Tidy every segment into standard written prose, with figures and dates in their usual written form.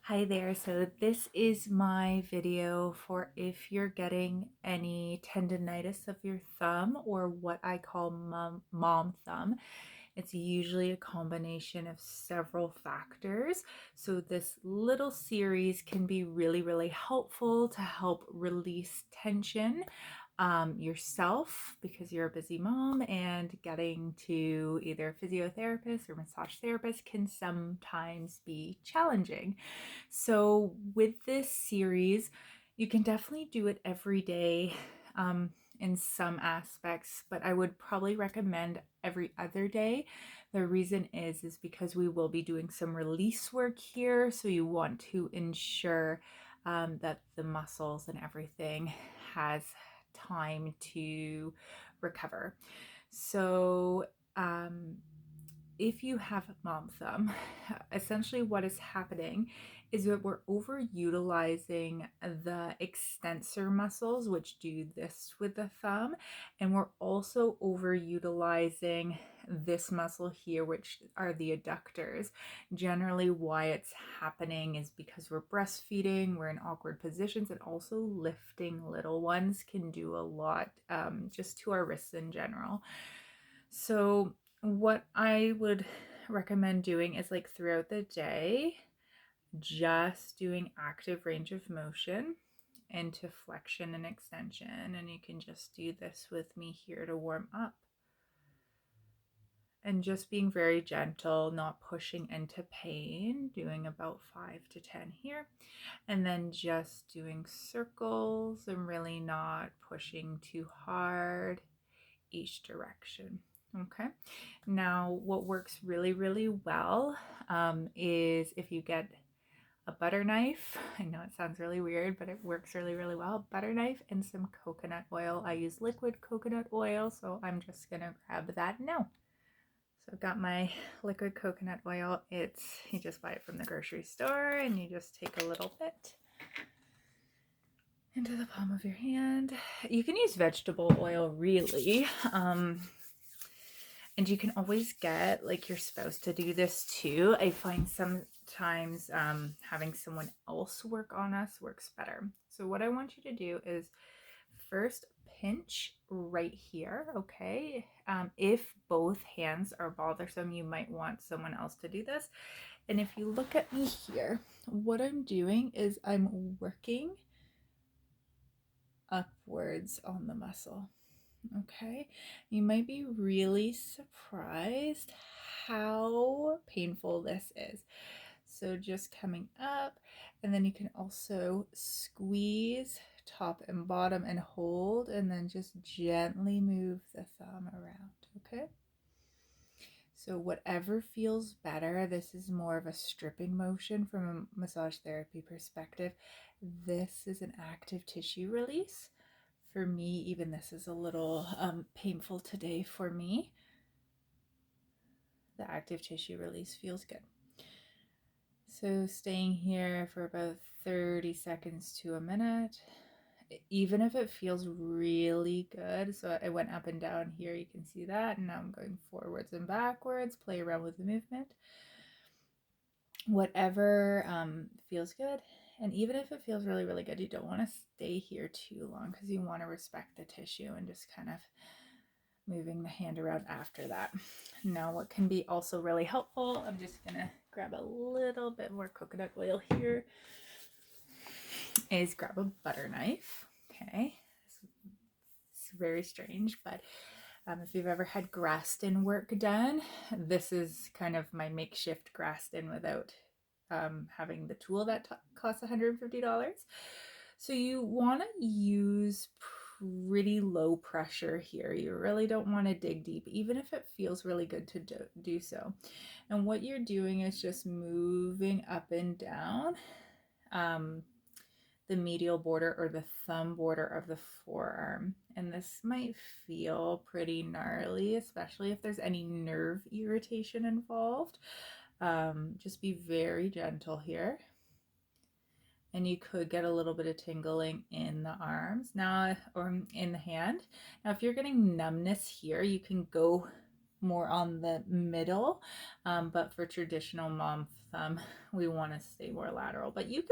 Hi there. So this is my video for if you're getting any tendonitis of your thumb, or what I call mom thumb. It's usually a combination of several factors. So this little series can be really, really helpful to help release tension yourself, because you're a busy mom, and getting to either a physiotherapist or massage therapist can sometimes be challenging. So with this series, you can definitely do it every day in some aspects, but I would probably recommend every other day. The reason is because we will be doing some release work here, so you want to ensure that the muscles and everything has time to recover. So if you have mom thumb, essentially what is happening is that we're overutilizing the extensor muscles, which do this with the thumb, and we're also overutilizing this muscle here, which are the adductors. Generally, why it's happening is because we're breastfeeding, we're in awkward positions, and also lifting little ones can do a lot just to our wrists in general. So what I would recommend doing is, like, throughout the day, just doing active range of motion into flexion and extension. And you can just do this with me here to warm up. And just being very gentle, not pushing into pain, doing about 5 to 10 here. And then just doing circles and really not pushing too hard each direction. Okay. Now, what works really, really well is if you get a butter knife. I know it sounds really weird, but it works really, really well. Butter knife and some coconut oil. I use liquid coconut oil, so I'm just gonna grab that now. So I've got my liquid coconut oil. You just buy it from the grocery store, and you just take a little bit into the palm of your hand. You can use vegetable oil, really. And you can always get, like, your spouse to do this too. I find sometimes having someone else work on us works better. So what I want you to do is first pinch right here, okay? If both hands are bothersome, you might want someone else to do this. And if you look at me here, what I'm doing is I'm working upwards on the muscle. Okay, you might be really surprised how painful this is. So just coming up, and then you can also squeeze top and bottom and hold, and then just gently move the thumb around. Okay, so whatever feels better. This is more of a stripping motion from a massage therapy perspective. This is an active tissue release. For me, even this is a little painful today for me. The active tissue release feels good. So staying here for about 30 seconds to a minute, even if it feels really good. So I went up and down here, you can see that, and now I'm going forwards and backwards, play around with the movement. Whatever feels good. And even if it feels really, really good, you don't want to stay here too long, because you want to respect the tissue and just kind of moving the hand around after that. Now, what can be also really helpful, I'm just gonna grab a little bit more coconut oil here, is grab a butter knife. Okay, it's very strange, but if you've ever had Graston work done, this is kind of my makeshift Graston without having the tool that costs $150. So you want to use pretty low pressure here. You really don't want to dig deep, even if it feels really good to do so. And what you're doing is just moving up and down the medial border or the thumb border of the forearm. And this might feel pretty gnarly, especially if there's any nerve irritation involved. Just be very gentle here. And you could get a little bit of tingling in the arms now, or in the hand. Now, if you're getting numbness here, you can go more on the middle, but for traditional mom thumb, we want to stay more lateral. But you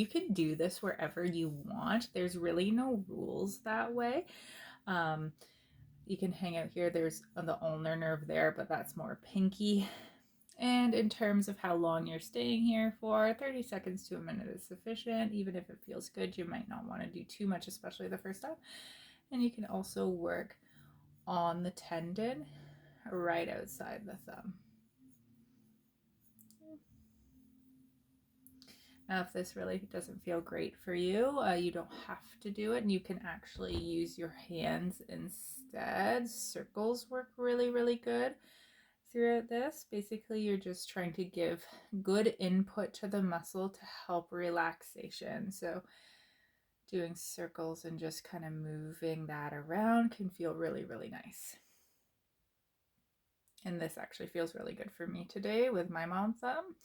can do this wherever you want. There's really no rules that way. You can hang out here. There's the ulnar nerve there, but that's more pinky. And in terms of how long you're staying here for, 30 seconds to a minute is sufficient. Even if it feels good, you might not want to do too much, especially the first time. And you can also work on the tendon right outside the thumb. Now, if this really doesn't feel great for you, you don't have to do it, and you can actually use your hands instead. Circles work really, really good throughout this. Basically, you're just trying to give good input to the muscle to help relaxation. So doing circles and just kind of moving that around can feel really, really nice. And this actually feels really good for me today with my mom thumb.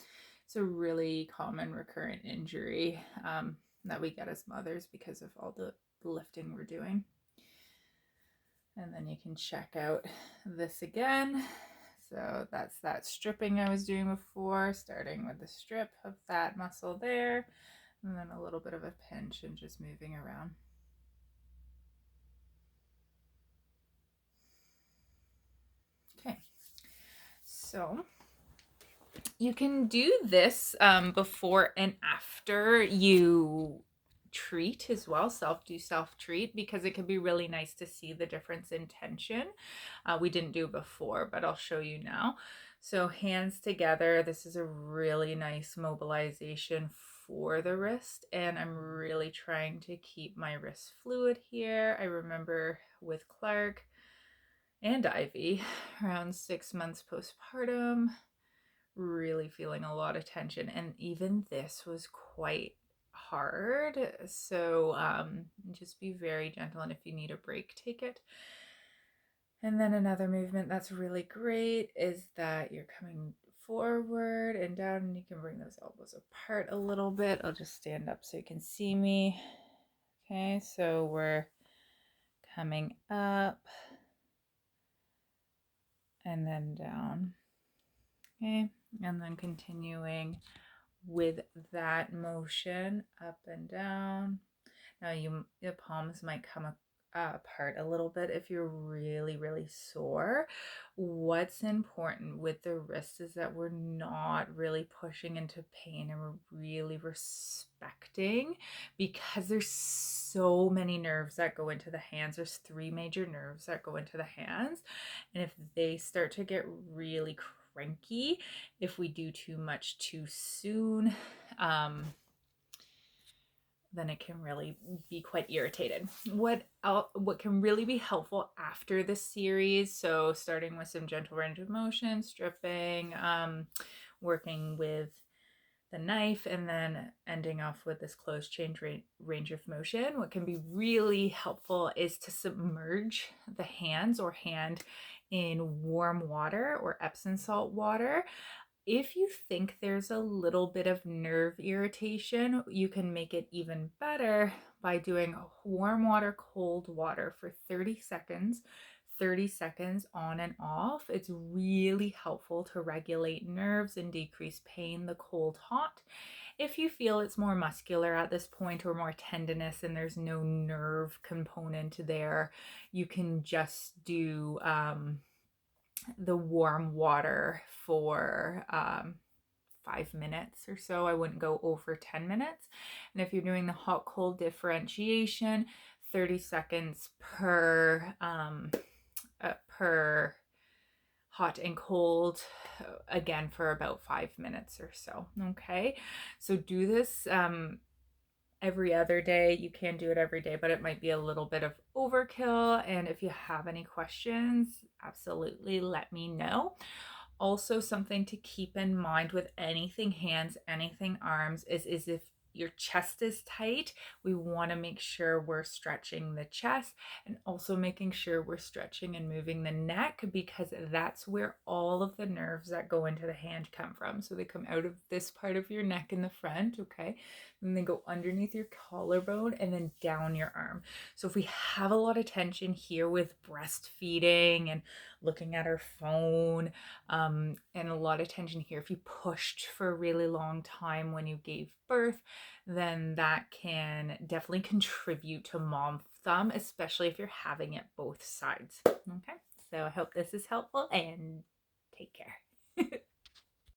It's a really common recurrent injury that we get as mothers because of all the lifting we're doing. And then you can check out this again. So that's that stripping I was doing before, starting with the strip of that muscle there, and then a little bit of a pinch and just moving around. Okay, so you can do this before and after you treat as well, self-treat, because it can be really nice to see the difference in tension. We didn't do before, but I'll show you now. So hands together, this is a really nice mobilization for the wrist, and I'm really trying to keep my wrist fluid here. I remember with Clark and Ivy around 6 months postpartum, really feeling a lot of tension, and even this was quite hard. So just be very gentle, and if you need a break, take it. And then another movement that's really great is that you're coming forward and down, and you can bring those elbows apart a little bit. I'll just stand up so you can see me. Okay, so we're coming up and then down. Okay, and then continuing with that motion up and down. Now your palms might come apart a little bit if you're really, really sore. What's important with the wrist is that we're not really pushing into pain, and we're really respecting, because there's so many nerves that go into the hands. There's 3 major nerves that go into the hands, and if they start to get really cranky, if we do too much too soon, then it can really be quite irritated. What can really be helpful after the series, so starting with some gentle range of motion, stripping, working with the knife, and then ending off with this closed change range of motion, what can be really helpful is to submerge the hands or hand in warm water or Epsom salt water. If you think there's a little bit of nerve irritation, you can make it even better by doing warm water, cold water for 30 seconds, 30 seconds on and off. It's really helpful to regulate nerves and decrease pain, the cold hot. If you feel it's more muscular at this point or more tendinous and there's no nerve component there, you can just do the warm water for 5 minutes or so. I wouldn't go over 10 minutes. And if you're doing the hot cold differentiation, 30 seconds per hot and cold, again for about 5 minutes or so. Okay, so do this every other day. You can do it every day, but it might be a little bit of overkill. And if you have any questions, absolutely let me know. Also, something to keep in mind with anything hands, anything arms, is if your chest is tight, we want to make sure we're stretching the chest, and also making sure we're stretching and moving the neck, because that's where all of the nerves that go into the hand come from. So they come out of this part of your neck in the front, okay? And they go underneath your collarbone and then down your arm. So if we have a lot of tension here with breastfeeding and looking at her phone, and a lot of tension here. If you pushed for a really long time when you gave birth, then that can definitely contribute to mom thumb, especially if you're having it both sides. Okay, so I hope this is helpful and take care.